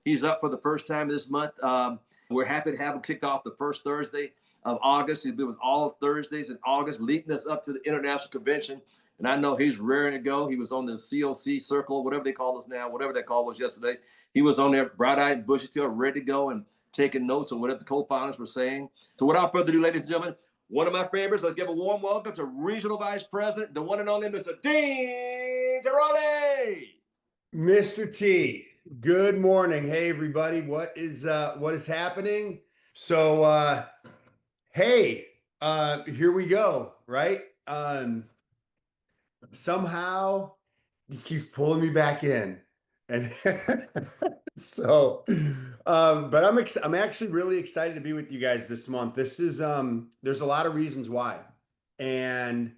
He's up for the first time this month. We're happy to have him kick off the first Thursday of August. He'll be with all Thursdays in August, leading us up to the International Convention. And I know he's raring to go. He was on the COC circle, whatever they call us now, whatever that call was yesterday. He was on there, bright-eyed, bushy-tailed, ready to go and taking notes on whatever the co-founders were saying. So without further ado, ladies and gentlemen, one of my favorites, I'll give a warm welcome to Regional Vice President, the one and only Mr. Dean Tarrolly. Mr. T, good morning. Hey, everybody. What is happening? So, hey, here we go, right? Somehow he keeps pulling me back in. And so, but I'm actually really excited to be with you guys this month. This is, there's a lot of reasons why. And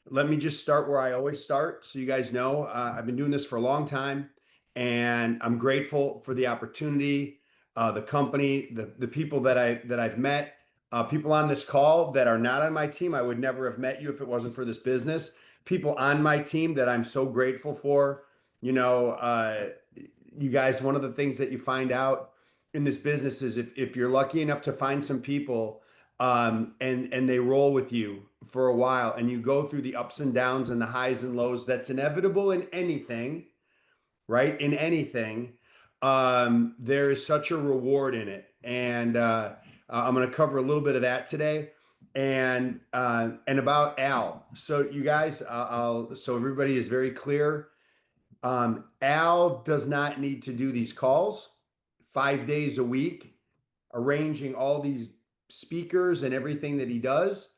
let me just start where I always start. So you guys know, I've been doing this for a long time and I'm grateful for the opportunity, the company, the people that I've met, people on this call that are not on my team. I would never have met you if it wasn't for this business. People on my team that I'm so grateful for. You know, you guys, one of the things that you find out in this business is if you're lucky enough to find some people and they roll with you for a while and you go through the ups and downs and the highs and lows, that's inevitable in anything, right? In anything, there is such a reward in it. And I'm going to cover a little bit of that today and about Al. So you guys, so everybody is very clear. Al does not need to do these calls 5 days a week, arranging all these speakers and everything that he does.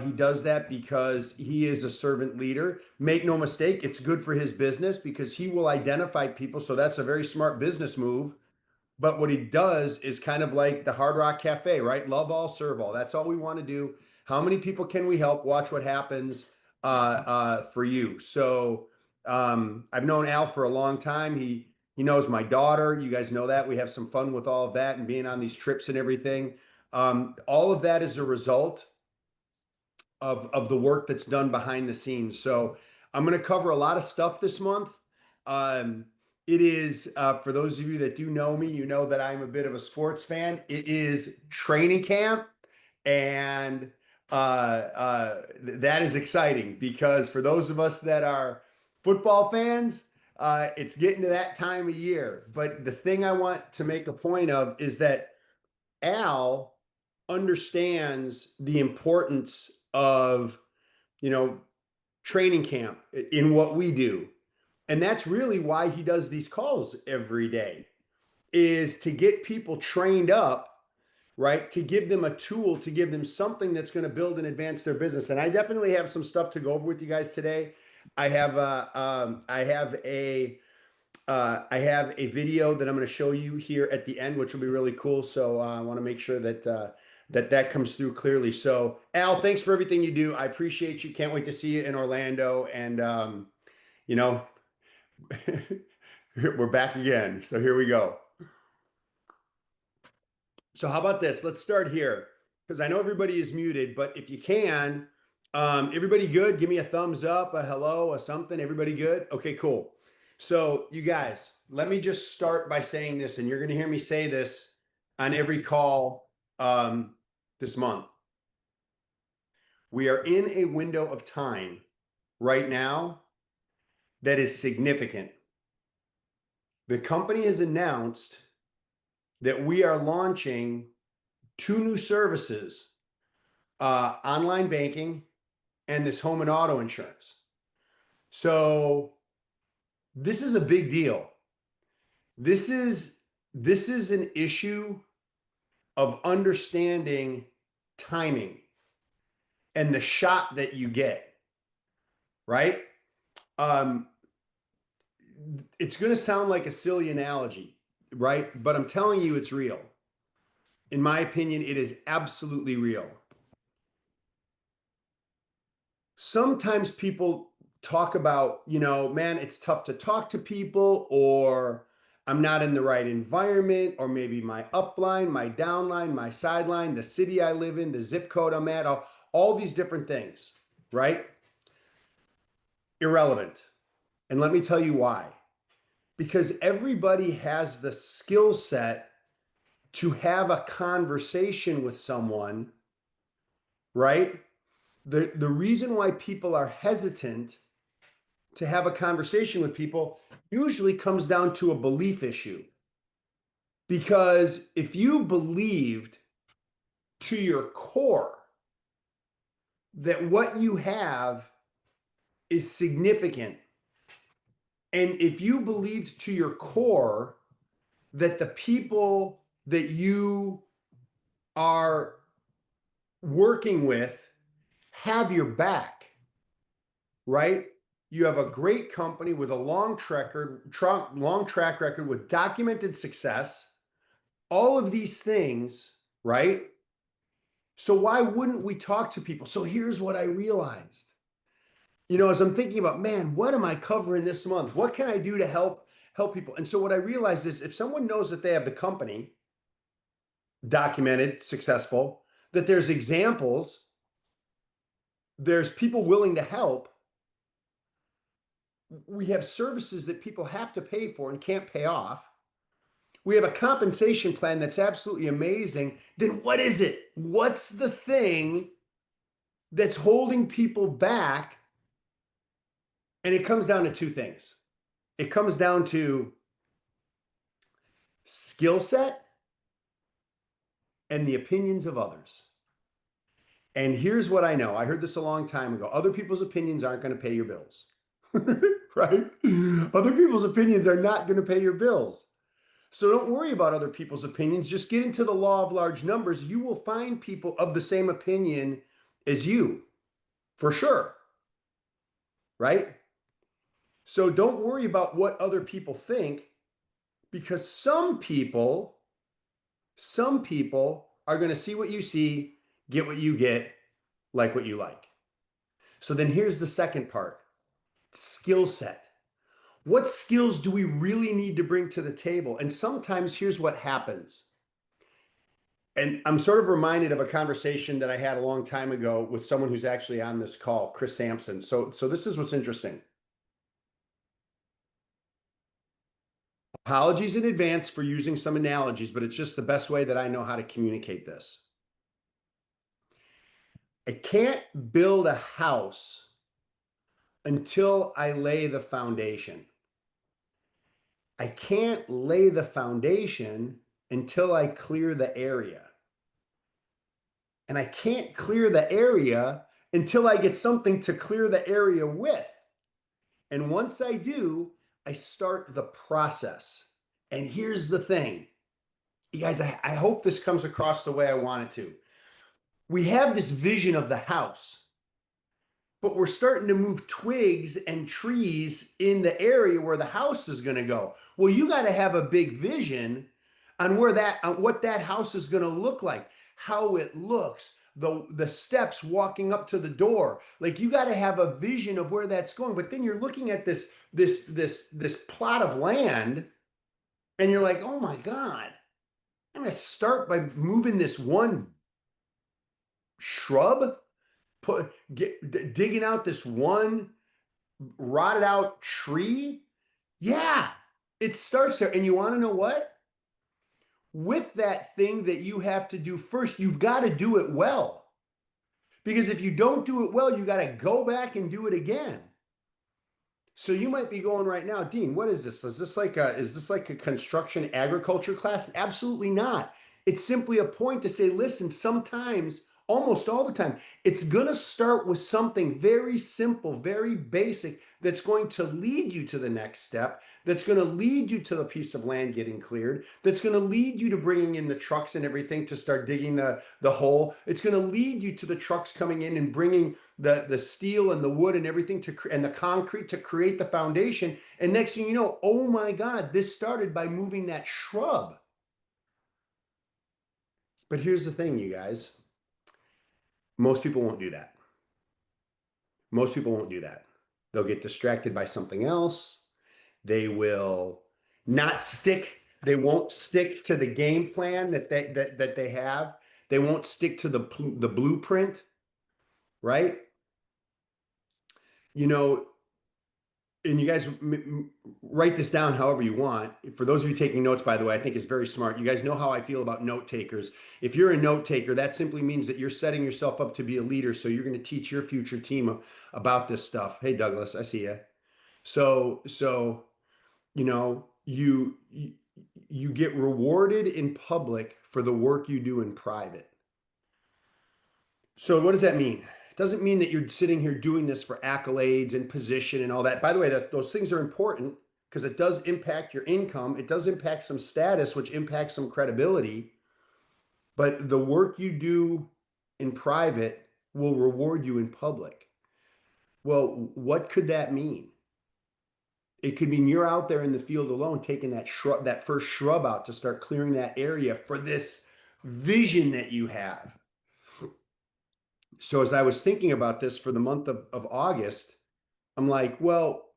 He does that because he is a servant leader. Make no mistake, it's good for his business because he will identify people. So that's a very smart business move. But what he does is kind of like the Hard Rock Cafe, right? Love all, serve all. That's all we want to do. How many people can we help? Watch what happens for you. So I've known Al for a long time. He knows my daughter. You guys know that. We have some fun with all of that and being on these trips and everything. All of that is a result of the work that's done behind the scenes. So I'm going to cover a lot of stuff this month. It is, for those of you that do know me, you know that I'm a bit of a sports fan. It is training camp, and that is exciting because for those of us that are football fans, it's getting to that time of year. But the thing I want to make a point of is that Al understands the importance of, training camp in what we do. And that's really why he does these calls every day, is to get people trained up, right? To give them a tool, to give them something that's going to build and advance their business. And I definitely have some stuff to go over with you guys today. I have a video that I'm going to show you here at the end, which will be really cool. So I want to make sure that that comes through clearly. So Al, thanks for everything you do. I appreciate you. Can't wait to see you in Orlando. And we're back again. So here we go. So how about this? Let's start here because I know everybody is muted, but if you can, everybody good? Give me a thumbs up, a hello, a something. Everybody good? Okay, cool. So you guys, let me just start by saying this, and you're going to hear me say this on every call this month. We are in a window of time right now that is significant. The company has announced that we are launching 2 new services, online banking and this home and auto insurance. So this is a big deal. This is an issue of understanding timing and the shot that you get, right? It's going to sound like a silly analogy, right? But I'm telling you, it's real. In my opinion, it is absolutely real. Sometimes people talk about, man, it's tough to talk to people, or I'm not in the right environment, or maybe my upline, my downline, my sideline, the city I live in, the zip code I'm at, all these different things, right? Irrelevant. And let me tell you why. because everybody has the skill set to have a conversation with someone, right? The reason why people are hesitant to have a conversation with people usually comes down to a belief issue. Because if you believed to your core that what you have is significant, and if you believed to your core that the people that you are working with have your back, right? You have a great company with a long track record with documented success, all of these things, right? So why wouldn't we talk to people? So here's what I realized. As I'm thinking about, man, what am I covering this month? What can I do to help people? And so what I realized is if someone knows that they have the company documented, successful, that there's examples, there's people willing to help, we have services that people have to pay for and can't pay off. We have a compensation plan that's absolutely amazing. Then what is it? What's the thing that's holding people back? And it comes down to two things. It comes down to skill set and the opinions of others. And here's what I know. I heard this a long time ago. Other people's opinions aren't going to pay your bills, right? Other people's opinions are not going to pay your bills. So don't worry about other people's opinions. Just get into the law of large numbers. You will find people of the same opinion as you, for sure, right? So don't worry about what other people think, because some people are going to see what you see, get what you get, like what you like. So then here's the second part, skill set. What skills do we really need to bring to the table? And sometimes here's what happens. And I'm sort of reminded of a conversation that I had a long time ago with someone who's actually on this call, Chris Sampson. So this is what's interesting. Apologies in advance for using some analogies, but it's just the best way that I know how to communicate this. I can't build a house until I lay the foundation. I can't lay the foundation until I clear the area. And I can't clear the area until I get something to clear the area with. And once I do, I start the process. And here's the thing, you guys, I hope this comes across the way I want it to. We have this vision of the house, but we're starting to move twigs and trees in the area where the house is going to go. Well, you got to have a big vision on what that house is going to look like, how it looks, the steps walking up to the door. Like, you got to have a vision of where that's going. But then you're looking at this plot of land, and you're like, oh my God, I'm going to start by moving this one shrub, digging out this one rotted out tree. Yeah, it starts there. And you want to know what? With that thing that you have to do first, you've got to do it well. Because if you don't do it well, you got to go back and do it again. So you might be going right now, Dean, what is this? Is this like a construction agriculture class? Absolutely not. It's simply a point to say, listen, sometimes, almost all the time, it's going to start with something very simple, very basic, that's going to lead you to the next step, that's going to lead you to the piece of land getting cleared, that's going to lead you to bringing in the trucks and everything to start digging the hole. It's going to lead you to the trucks coming in and bringing the steel and the wood and everything and the concrete to create the foundation. And next thing you know, oh my God, this started by moving that shrub. But here's the thing, you guys. Most people won't do that. Most people won't do that. They'll get distracted by something else. They will not stick. They won't stick to the game plan that they have. They won't stick to the blueprint, right? You know, and you guys write this down however you want. For those of you taking notes, by the way, I think it's very smart. You guys know how I feel about note takers. If you're a note taker, that simply means that you're setting yourself up to be a leader. So you're going to teach your future team about this stuff. Hey, Douglas, I see you. So you know, you get rewarded in public for the work you do in private. So what does that mean? It doesn't mean that you're sitting here doing this for accolades and position and all that. By the way, those things are important because it does impact your income. It does impact some status, which impacts some credibility. But the work you do in private will reward you in public. Well, what could that mean? It could mean you're out there in the field alone, taking that first shrub out to start clearing that area for this vision that you have. So as I was thinking about this for the month of August, I'm like, well,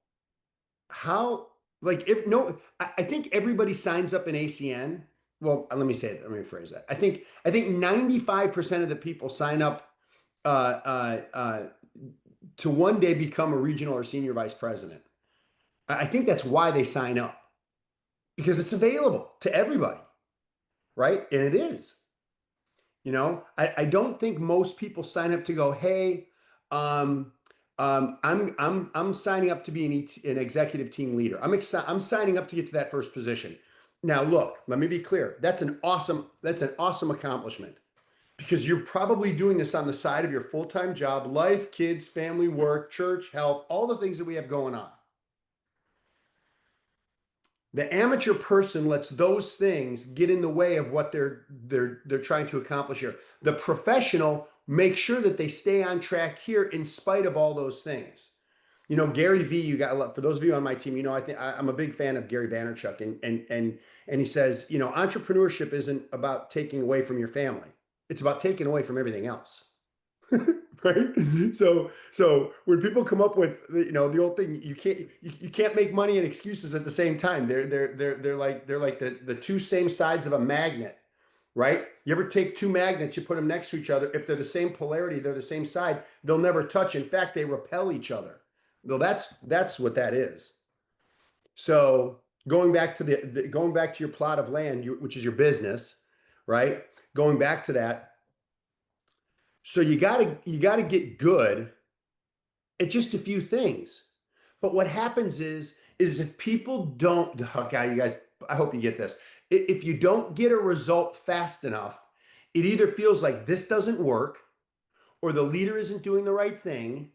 how, like, if no, I think everybody signs up in ACN. Well, let me say it, let me rephrase that. I think 95% of the people sign up uh, to one day become a regional or senior vice president. I think that's why they sign up, because it's available to everybody, right? And it is. I don't think most people sign up to go, hey, um, I'm signing up to be an executive team leader. I'm signing up to get to that first position. Now, look, let me be clear. That's an awesome accomplishment, because you're probably doing this on the side of your full-time job, life, kids, family, work, church, health, all the things that we have going on. The amateur person lets those things get in the way of what they're trying to accomplish here. The professional makes sure that they stay on track here in spite of all those things. Gary V, for those of you on my team, I think I'm a big fan of Gary Vaynerchuk, and he says, entrepreneurship isn't about taking away from your family. It's about taking away from everything else. Right? So when people come up with the old thing, you can't make money and excuses at the same time. They're like the two same sides of a magnet, right? You ever take two magnets, you put them next to each other. If they're the same polarity, they're the same side, they'll never touch. In fact, they repel each other. Though that's what that is. So going back to your plot of land, which is your business, right? Going back to that. So you gotta get good at just a few things. But what happens is if people don't, okay, you guys, I hope you get this. If you don't get a result fast enough, it either feels like this doesn't work, or the leader isn't doing the right thing.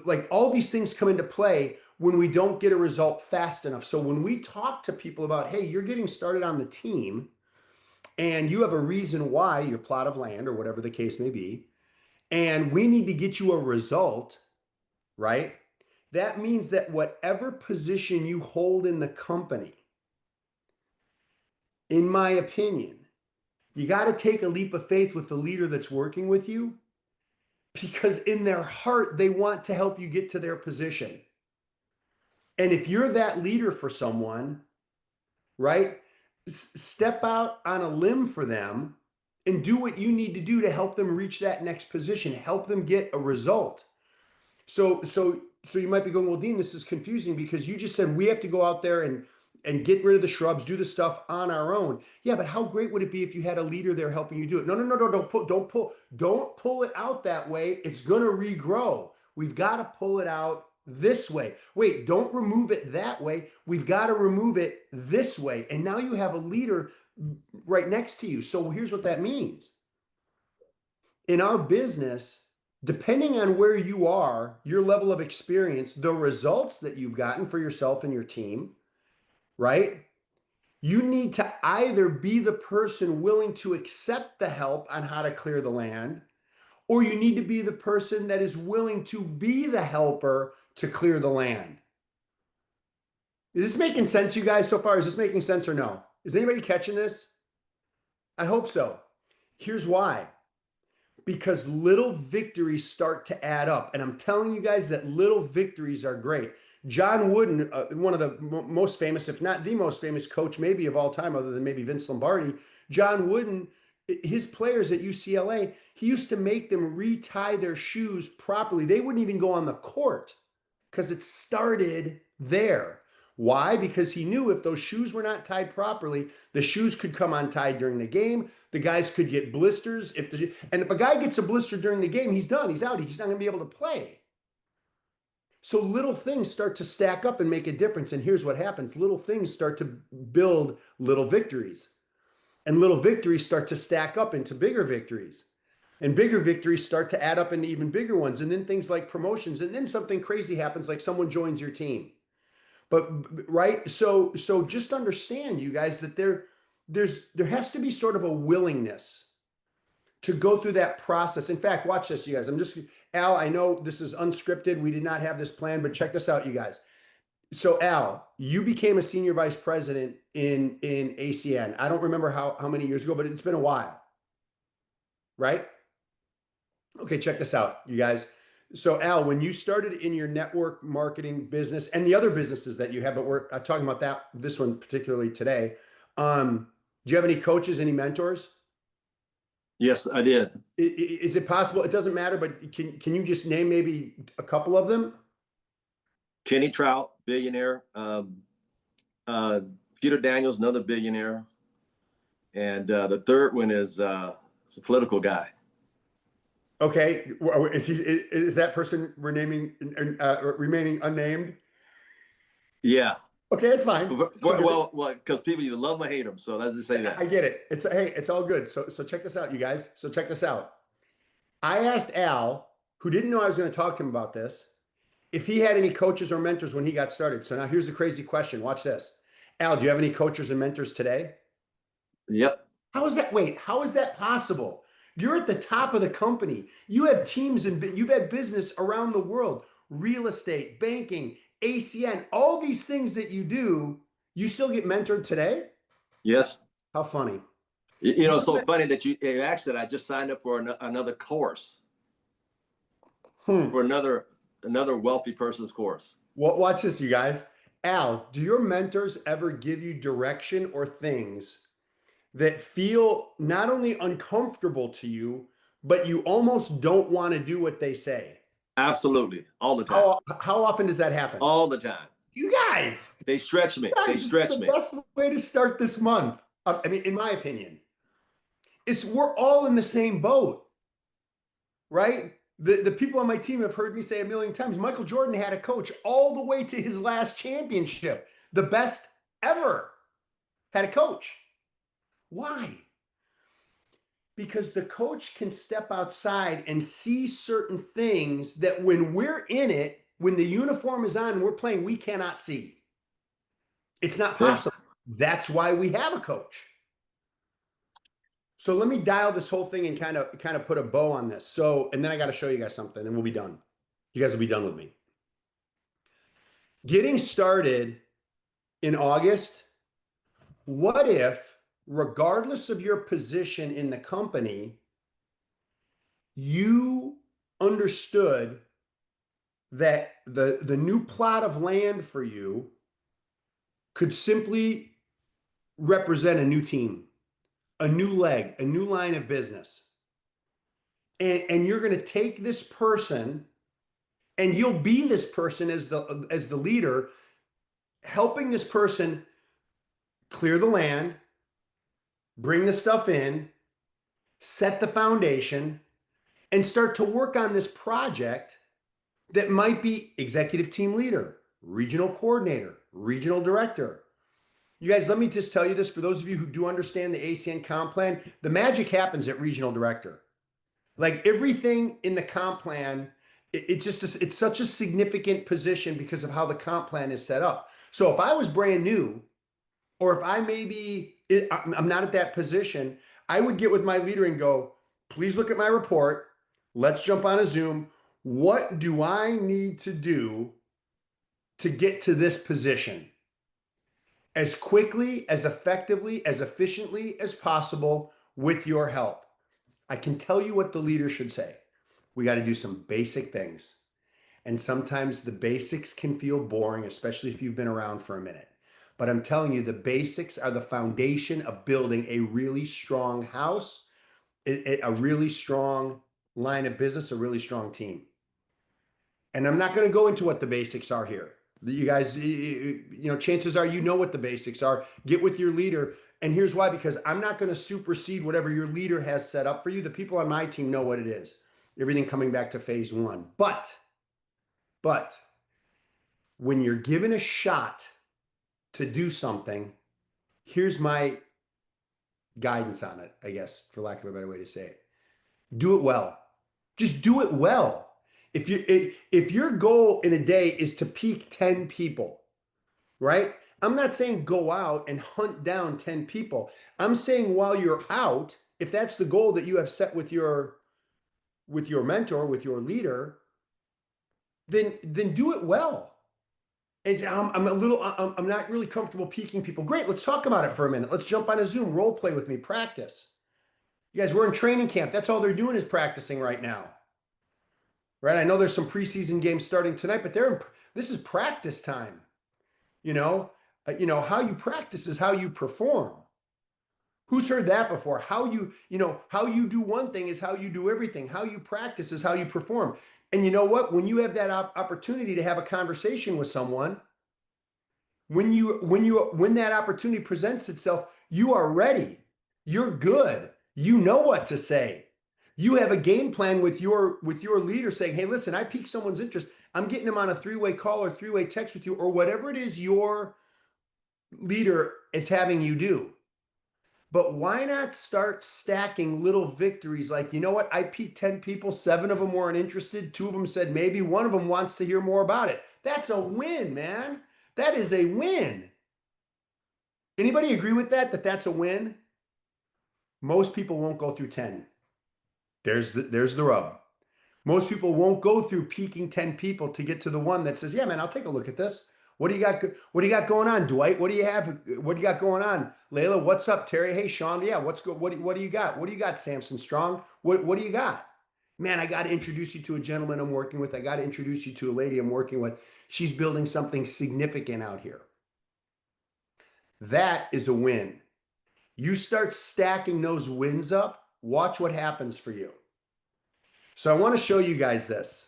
Like, all these things come into play when we don't get a result fast enough. So when we talk to people about, hey, you're getting started on the team, and you have a reason why, your plot of land or whatever the case may be, and we need to get you a result, right? That means that whatever position you hold in the company, in my opinion, you got to take a leap of faith with the leader that's working with you, because in their heart, they want to help you get to their position. And if you're that leader for someone, right, step out on a limb for them and do what you need to do to help them reach that next position, help them get a result. So you might be going, well, Dean, this is confusing because you just said we have to go out there and get rid of the shrubs, do the stuff on our own. Yeah, but how great would it be if you had a leader there helping you do it? No, don't pull it out that way. It's going to regrow. We've got to pull it out this way. Wait, don't remove it that way. We've got to remove it this way. And now you have a leader right next to you. So here's what that means. In our business, depending on where you are, your level of experience, the results that you've gotten for yourself and your team, right? You need to either be the person willing to accept the help on how to clear the land, or you need to be the person that is willing to be the helper to clear the land. Is this making sense, you guys, so far? Is this making sense or no? Is anybody catching this? I hope so. Here's why. Because little victories start to add up. And I'm telling you guys that little victories are great. John Wooden, one of the most famous, if not the most famous coach maybe of all time, other than maybe Vince Lombardi, John Wooden, his players at UCLA, he used to make them retie their shoes properly. They wouldn't even go on the court because it started there. Why? Because he knew if those shoes were not tied properly, the shoes could come untied during the game. The guys could get blisters. And if a guy gets a blister during the game, he's done. He's out. He's not going to be able to play. So little things start to stack up and make a difference. And here's what happens. Little things start to build little victories. And little victories start to stack up into bigger victories. And bigger victories start to add up into even bigger ones. And then things like promotions. And then something crazy happens, like someone joins your team. But right, so just understand, you guys, that there has to be sort of a willingness to go through that process. In fact, watch this, you guys. Al, I know this is unscripted. We did not have this plan, but check this out, you guys. So Al, you became a senior vice president in ACN. I don't remember how many years ago, but it's been a while, right? Okay, check this out, you guys. So Al, when you started in your network marketing business and the other businesses that you have, but we're talking about this one particularly today. Do you have any coaches, any mentors? Yes, I did. Is it possible? It doesn't matter, but can you just name maybe a couple of them? Kenny Trout, billionaire. Peter Daniels, another billionaire. And the third one is a political guy. Okay, is that person remaining unnamed? Yeah. Okay, it's fine. Well, because people either love him or hate him. So let's just say that. I get it. Hey, it's all good. So check this out, you guys. So check this out. I asked Al, who didn't know I was going to talk to him about this, if he had any coaches or mentors when he got started. So now here's the crazy question. Watch this. Al, do you have any coaches and mentors today? Yep. How is that? Wait, how is that possible? You're at the top of the company. You have teams and you've had business around the world, real estate, banking, ACN, all these things that you do, you still get mentored today? Yes. How funny. It's so funny that you asked that. I just signed up for another course, for another wealthy person's course. Watch this, you guys. Al, do your mentors ever give you direction or things that feel not only uncomfortable to you, but you almost don't want to do what they say? Absolutely. All the time. How often does that happen? All the time. You guys. They stretch me. They stretch me. The best way to start this month, I mean, in my opinion, is we're all in the same boat, right? The people on my team have heard me say a million times, Michael Jordan had a coach all the way to his last championship. The best ever had a coach. Why? Because the coach can step outside and see certain things that when we're in it, when the uniform is on and we're playing, we cannot see. It's not possible. That's why we have a coach. So let me dial this whole thing and kind of put a bow on this. So, and then I got to show you guys something and we'll be done. You guys will be done with me. Getting started in August, what if, regardless of your position in the company, you understood that the new plot of land for you could simply represent a new team, a new leg, a new line of business. And you're going to take this person and you'll be this person as the leader, helping this person clear the land, bring the stuff in, set the foundation, and start to work on this project that might be executive team leader, regional coordinator, regional director. You guys, let me just tell you this, for those of you who do understand the ACN comp plan, the magic happens at regional director. Like everything in the comp plan, it's such a significant position because of how the comp plan is set up. So if I was brand new, or if I'm not at that position, I would get with my leader and go, please look at my report. Let's jump on a Zoom. What do I need to do to get to this position? As quickly, as effectively, as efficiently as possible with your help. I can tell you what the leader should say. We got to do some basic things. And sometimes the basics can feel boring, especially if you've been around for a minute. But I'm telling you, the basics are the foundation of building a really strong house, a really strong line of business, a really strong team. And I'm not going to go into what the basics are here. You guys, chances are you know what the basics are. Get with your leader. And here's why, because I'm not going to supersede whatever your leader has set up for you. The people on my team know what it is. Everything coming back to phase one. But when you're given a shot to do something, here's my guidance on it, I guess, for lack of a better way to say it. Do it well. Just do it well. If your goal in a day is to peak 10 people, right? I'm not saying go out and hunt down 10 people. I'm saying while you're out, if that's the goal that you have set with your mentor, with your leader, then do it well. And I'm not really comfortable peaking people. Great, let's talk about it for a minute. Let's jump on a Zoom, role play with me, practice. You guys, we're in training camp. That's all they're doing is practicing right now. Right? I know there's some preseason games starting tonight, but this is practice time. How you practice is how you perform. Who's heard that before? How you do one thing is how you do everything. How you practice is how you perform. And you know what? When you have that opportunity to have a conversation with someone, when that opportunity presents itself, you are ready. You're good. You know what to say. You have a game plan with your leader saying, hey, listen, I piqued someone's interest. I'm getting them on a 3-way call or 3-way text with you, or whatever it is your leader is having you do. But why not start stacking little victories like, you know what? I piqued 10 people, 7 of them weren't interested. 2 of them said maybe, 1 of them wants to hear more about it. That's a win, man. That is a win. Anybody agree with that that's a win? Most people won't go through 10. There's the rub. Most people won't go through peaking 10 people to get to the one that says, yeah, man, I'll take a look at this. What do you got? What do you got going on, Dwight? What do you have? What do you got going on? Layla, what's up? Terry, hey, Sean, yeah, what do you got? What do you got, Samson Strong? What do you got? Man, I got to introduce you to a gentleman I'm working with. I got to introduce you to a lady I'm working with. She's building something significant out here. That is a win. You start stacking those wins up, watch what happens for you. So I want to show you guys this.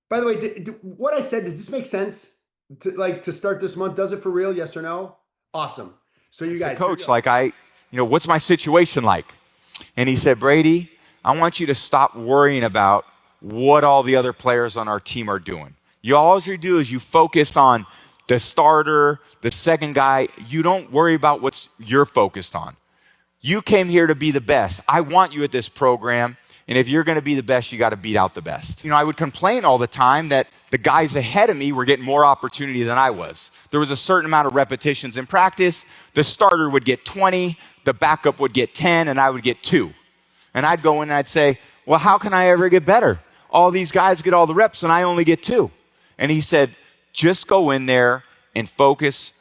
By the way, what I said, does this make sense? To start this month, does it for real? Yes or no? Awesome. So you guys, coach, what's my situation like? And he said, Brady, I want you to stop worrying about what all the other players on our team are doing. All you do is you focus on the starter, the second guy. You don't worry about what you're focused on. You came here to be the best. I want you at this program. And if you're going to be the best, you got to beat out the best. I would complain all the time that the guys ahead of me were getting more opportunity than I was. There was a certain amount of repetitions in practice. The starter would get 20, the backup would get 10, and I would get 2. And I'd go in and I'd say, well, how can I ever get better? All these guys get all the reps and I only get 2. And he said, just go in there and focus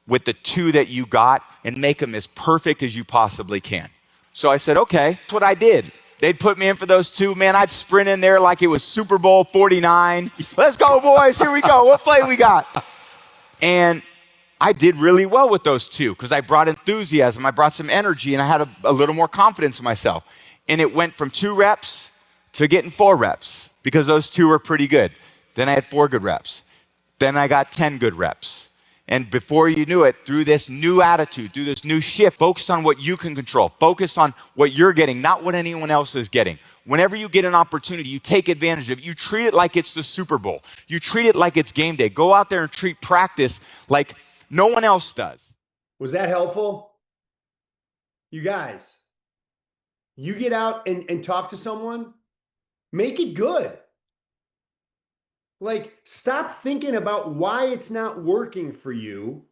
with the 2 that you got and make them as perfect as you possibly can. So I said, okay, that's what I did. They'd put me in for those 2. Man, I'd sprint in there like it was Super Bowl 49. Let's go, boys. Here we go. What play we got? And I did really well with those 2 because I brought enthusiasm. I brought some energy, and I had a little more confidence in myself. And it went from 2 reps to getting 4 reps because those 2 were pretty good. Then I had 4 good reps. Then I got 10 good reps. And before you knew it, through this new attitude, through this new shift, focus on what you can control. Focus on what you're getting, not what anyone else is getting. Whenever you get an opportunity, you take advantage of it. You treat it like it's the Super Bowl. You treat it like it's game day. Go out there and treat practice like no one else does. Was that helpful? You guys, you get out and talk to someone, make it good. Like, stop thinking about why it's not working for you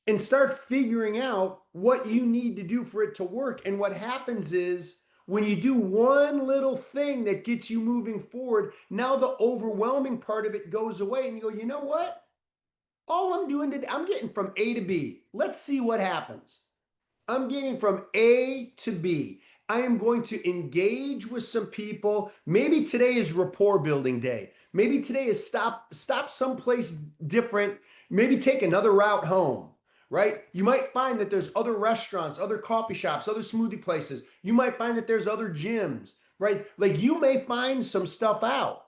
and start figuring out what you need to do for it to work. And what happens is when you do one little thing that gets you moving forward, now the overwhelming part of it goes away and you go, you know what? All I'm doing today, I'm getting from A to B. Let's see what happens. I'm getting from A to B. I am going to engage with some people. Maybe today is rapport building day. Maybe today is stop someplace different. Maybe take another route home, right? You might find that there's other restaurants, other coffee shops, other smoothie places. You might find that there's other gyms, right? Like, you may find some stuff out.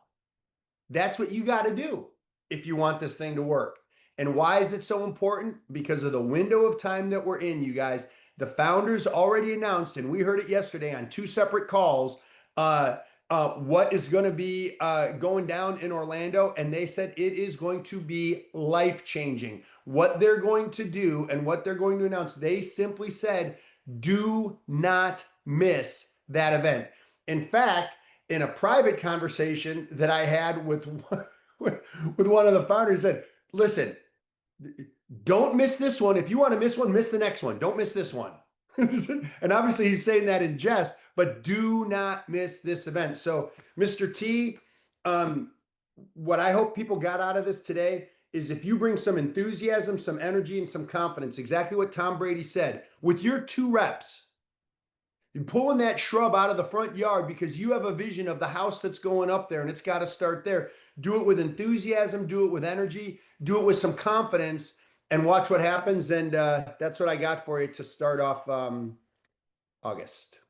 That's what you got to do if you want this thing to work. And why is it so important? Because of the window of time that we're in, you guys. The founders already announced, and we heard it yesterday on 2 separate calls, what is going to be going down in Orlando. And they said it is going to be life-changing. What they're going to do and what they're going to announce, they simply said, do not miss that event. In fact, in a private conversation that I had with one of the founders, said, listen, don't miss this one. If you want to miss one, miss the next one. Don't miss this one. And obviously he's saying that in jest, but do not miss this event. So Mr. T, what I hope people got out of this today is if you bring some enthusiasm, some energy, and some confidence, exactly what Tom Brady said, with your 2 reps, you're pulling that shrub out of the front yard because you have a vision of the house that's going up there and it's got to start there. Do it with enthusiasm, do it with energy, do it with some confidence, and watch what happens. And that's what I got for you to start off August.